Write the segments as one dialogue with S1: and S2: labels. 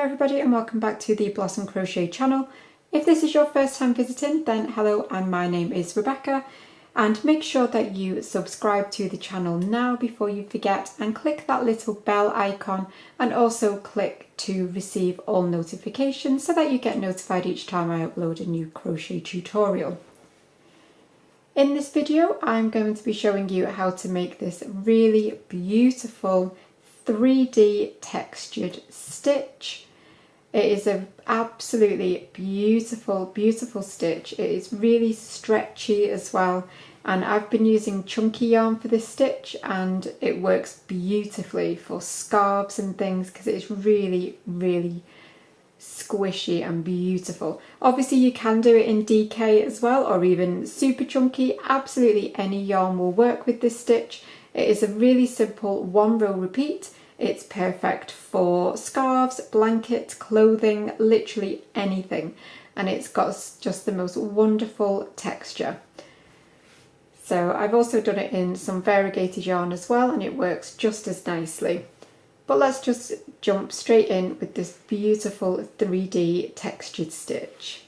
S1: everybody and welcome back to the Blossom Crochet channel. If this is your first time visiting, then hello, and my name is Rebecca, and make sure that you subscribe to the channel now before you forget, and click that little bell icon and also click to receive all notifications so that you get notified each time I upload a new crochet tutorial. In this video I'm going to be showing you how to make this really beautiful 3D textured stitch. It is an absolutely beautiful stitch. It is really stretchy as well, and I've been using chunky yarn for this stitch and it works beautifully for scarves and things because it's really squishy and beautiful. Obviously you can do it in DK as well, or even super chunky. Absolutely any yarn will work with this stitch. It is a really simple 1 row repeat. It's perfect for scarves, blankets, clothing, literally anything, and it's got just the most wonderful texture. So I've also done it in some variegated yarn as well, and it works just as nicely. But let's just jump straight in with this beautiful 3D textured stitch.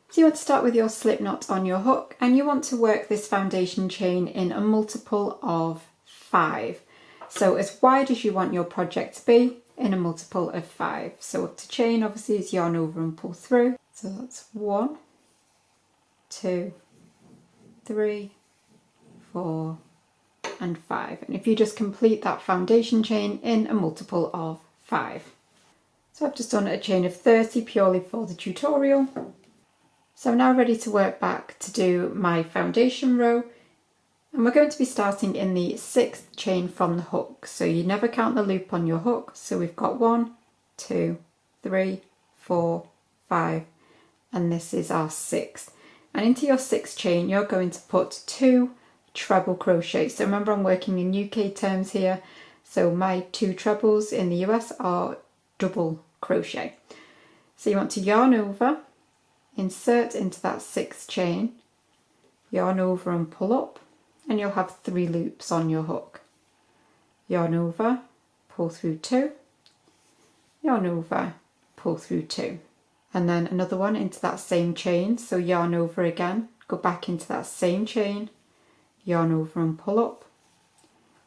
S1: So you want to start with your slip knot on your hook, and you want to work this foundation chain in a multiple of 5. So as wide as you want your project to be in a multiple of 5. So up to chain obviously is yarn over and pull through. So that's 1, 2, 3, 4 and 5. And if you just complete that foundation chain in a multiple of 5. So I've just done a chain of 30 purely for the tutorial. So I'm now ready to work back to do my foundation row. And we're going to be starting in the 6th chain from the hook. So you never count the loop on your hook. So we've got 1, 2, 3, 4, 5, and this is our 6th. And into your 6th chain, you're going to put 2 treble crochet. So remember, I'm working in UK terms here. So my 2 trebles in the US are double crochet. So you want to yarn over, insert into that 6th chain, yarn over and pull up, and you'll have 3 loops on your hook. Yarn over, pull through 2, yarn over, pull through 2, and then another one into that same chain. So yarn over again, go back into that same chain, yarn over and pull up,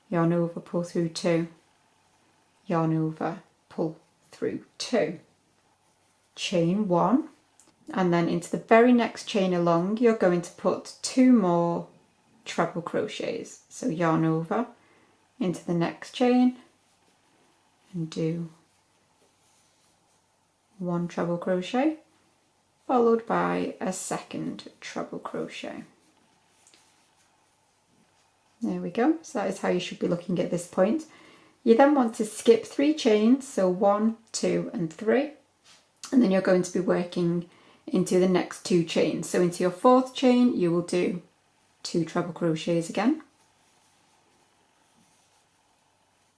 S1: yarn over, pull through 2, yarn over, pull through 2, chain 1, and then into the very next chain along you're going to put 2 more treble crochets. So yarn over into the next chain and do 1 treble crochet followed by a 2nd treble crochet. There we go. So that is how you should be looking at this point. You then want to skip 3 chains, so 1, 2 and 3, and then you're going to be working into the next 2 chains. So into your 4th chain you will do 2 treble crochets again.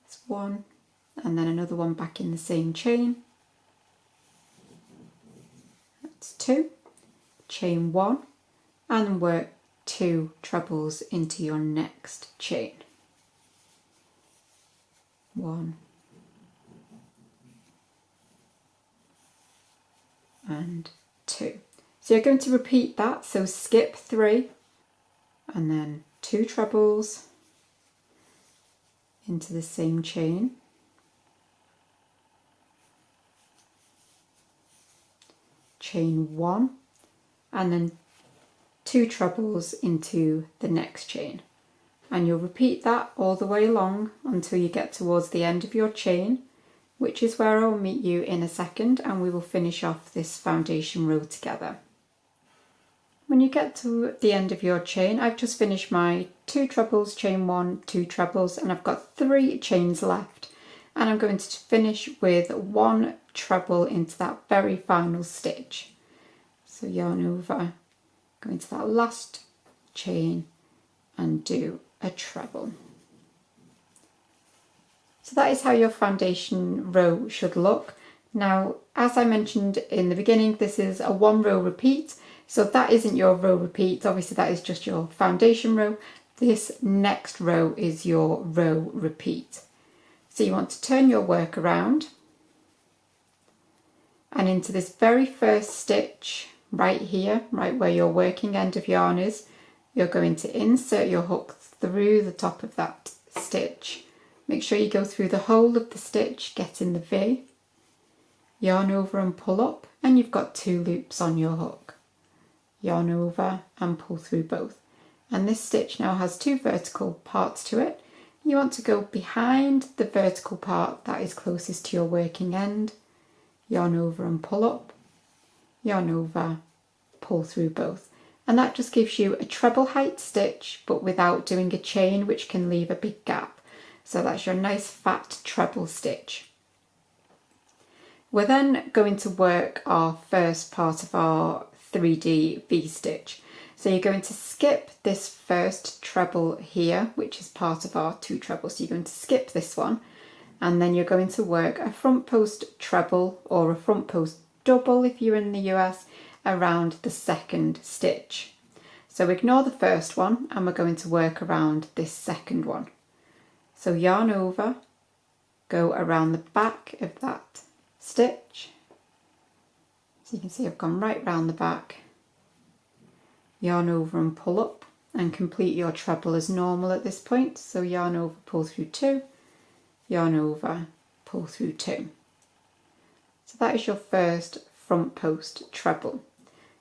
S1: That's 1, and then another one back in the same chain. That's 2, chain 1, and work 2 trebles into your next chain. 1 and 2. So you're going to repeat that, so skip 3 and then 2 trebles into the same chain, chain 1, and then 2 trebles into the next chain, and you'll repeat that all the way along until you get towards the end of your chain, which is where I'll meet you in a second, and we will finish off this foundation row together. When you get to the end of your chain, I've just finished my 2 trebles, chain 1, 2 trebles, and I've got 3 chains left, and I'm going to finish with 1 treble into that very final stitch. So yarn over, go into that last chain and do a treble. So that is how your foundation row should look. Now, as I mentioned in the beginning, this is a 1 row repeat. So if that isn't your row repeat, obviously that is just your foundation row. This next row is your row repeat. So you want to turn your work around and into this very first stitch right here, right where your working end of yarn is, you're going to insert your hook through the top of that stitch. Make sure you go through the whole of the stitch, get in the V, yarn over and pull up, and you've got 2 loops on your hook. Yarn over and pull through both. And this stitch now has 2 vertical parts to it. You want to go behind the vertical part that is closest to your working end, yarn over and pull up, yarn over, pull through both. And that just gives you a treble height stitch, but without doing a chain, which can leave a big gap. So that's your nice fat treble stitch. We're then going to work our first part of our 3D V-stitch. So you're going to skip this first treble here, which is part of our 2 trebles. So you're going to skip this one, and then you're going to work a front post treble or a front post double if you're in the US around the second stitch. So ignore the first one, and we're going to work around this second one. So yarn over, go around the back of that stitch. So you can see I've gone right round the back, yarn over and pull up, and complete your treble as normal at this point. So yarn over, pull through 2, yarn over, pull through 2. So that is your first front post treble.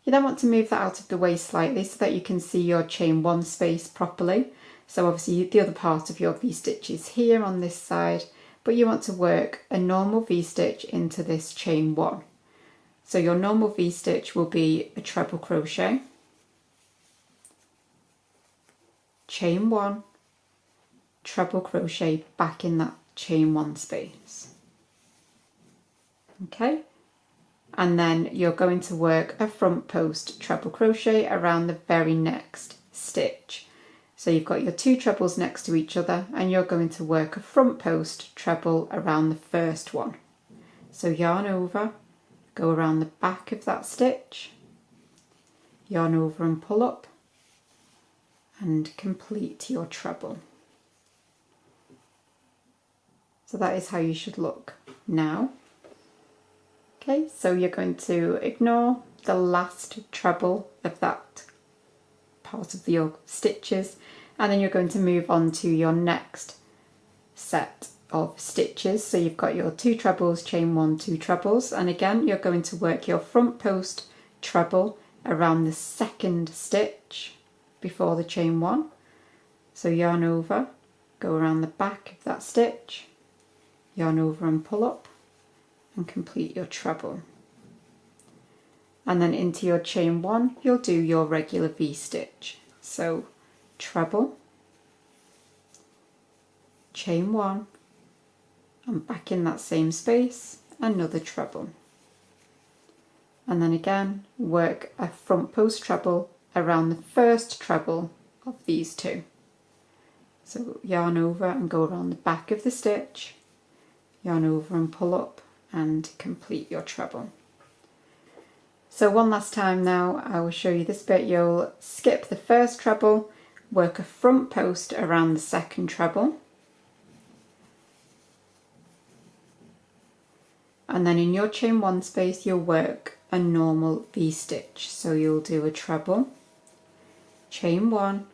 S1: You then want to move that out of the way slightly so that you can see your chain 1 space properly. So obviously the other part of your V-stitch is here on this side, but you want to work a normal V-stitch into this chain 1. So your normal V-stitch will be a treble crochet, chain 1, treble crochet back in that chain 1 space. Okay, and then you're going to work a front post treble crochet around the very next stitch. So you've got your 2 trebles next to each other, and you're going to work a front post treble around the first one. So yarn over, go around the back of that stitch, yarn over and pull up, and complete your treble. So that is how you should look now. Okay, so you're going to ignore the last treble of that part of your stitches, and then you're going to move on to your next set of stitches. So you've got your 2 trebles, chain 1, 2 trebles, and again you're going to work your front post treble around the second stitch before the chain 1. So yarn over, go around the back of that stitch, yarn over and pull up, and complete your treble. And then into your chain 1 you'll do your regular V-stitch. So treble, chain 1, and back in that same space another treble, and then again work a front post treble around the first treble of these 2. So yarn over and go around the back of the stitch, yarn over and pull up, and complete your treble. So one last time now, I will show you this bit. You'll skip the first treble, work a front post around the second treble, and then in your chain 1 space you'll work a normal V-stitch. So you'll do a treble, chain 1,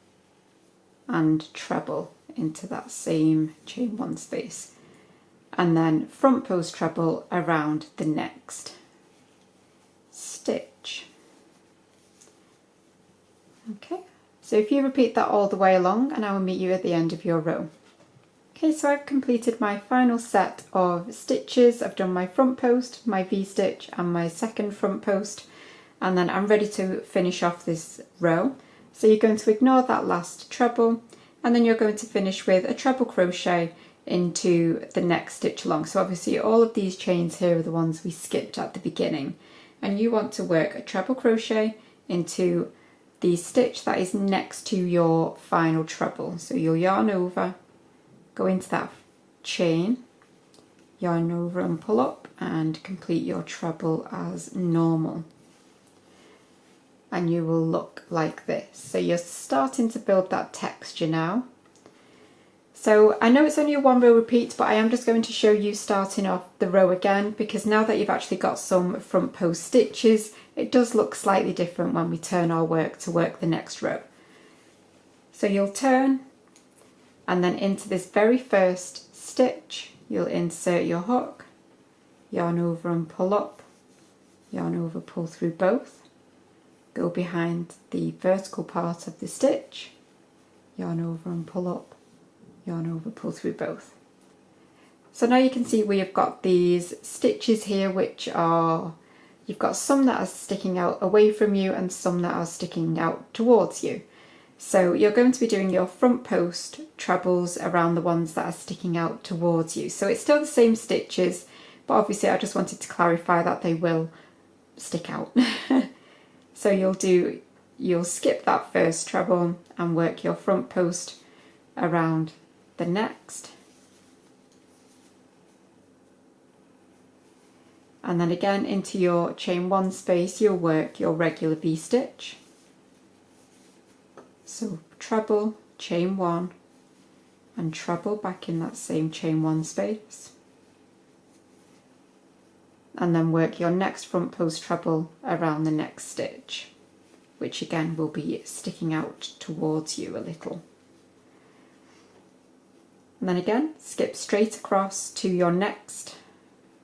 S1: and treble into that same chain 1 space, and then front post treble around the next stitch. Okay, so if you repeat that all the way along, and I will meet you at the end of your row. Okay, so I've completed my final set of stitches. I've done my front post, my V-stitch, and my second front post, and then I'm ready to finish off this row. So you're going to ignore that last treble, and then you're going to finish with a treble crochet into the next stitch along. So obviously all of these chains here are the ones we skipped at the beginning, and you want to work a treble crochet into the stitch that is next to your final treble. So you'll yarn over, go into that chain, yarn over and pull up, and complete your treble as normal. And you will look like this. So you're starting to build that texture now. So I know it's only a 1 row repeat, but I am just going to show you starting off the row again, because now that you've actually got some front post stitches, it does look slightly different when we turn our work to work the next row. So you'll turn, and then into this very first stitch, you'll insert your hook, yarn over and pull up, yarn over, pull through both, go behind the vertical part of the stitch, yarn over and pull up, yarn over, pull through both. So now you can see we have got these stitches here, which are, you've got some that are sticking out away from you and some that are sticking out towards you. So you're going to be doing your front post trebles around the ones that are sticking out towards you. So it's still the same stitches, but obviously I just wanted to clarify that they will stick out. So you'll skip that first treble and work your front post around the next. And then again into your chain 1 space, you'll work your regular V-stitch. So treble, chain 1, and treble back in that same chain 1 space. And then work your next front post treble around the next stitch, which again will be sticking out towards you a little. And then again, skip straight across to your next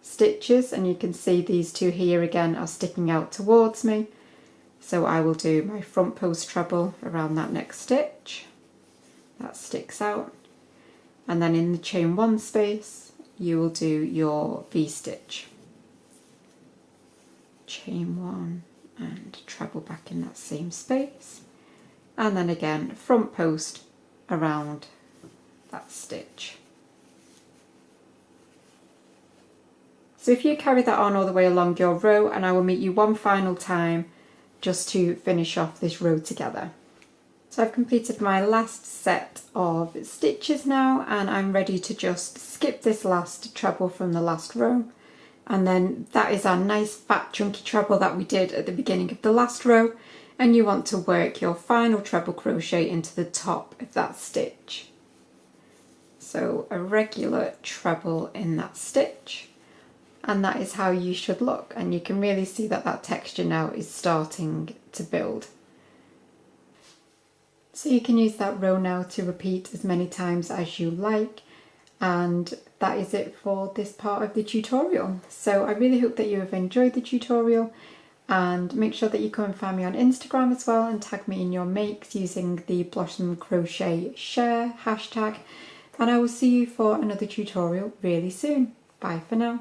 S1: stitches, and you can see these two here again are sticking out towards me. So I will do my front post treble around that next stitch, that sticks out, and then in the chain 1 space you will do your V-stitch. Chain 1 and treble back in that same space, and then again front post around that stitch. So if you carry that on all the way along your row, and I will meet you one final time just to finish off this row together. So I've completed my last set of stitches now, and I'm ready to just skip this last treble from the last row, and then that is our nice fat chunky treble that we did at the beginning of the last row, and you want to work your final treble crochet into the top of that stitch. So a regular treble in that stitch, and that is how you should look, and you can really see that that texture now is starting to build. So you can use that row now to repeat as many times as you like, and that is it for this part of the tutorial. So I really hope that you have enjoyed the tutorial, and make sure that you come and find me on Instagram as well and tag me in your makes using the Blossom Crochet Share hashtag, and I will see you for another tutorial really soon. Bye for now.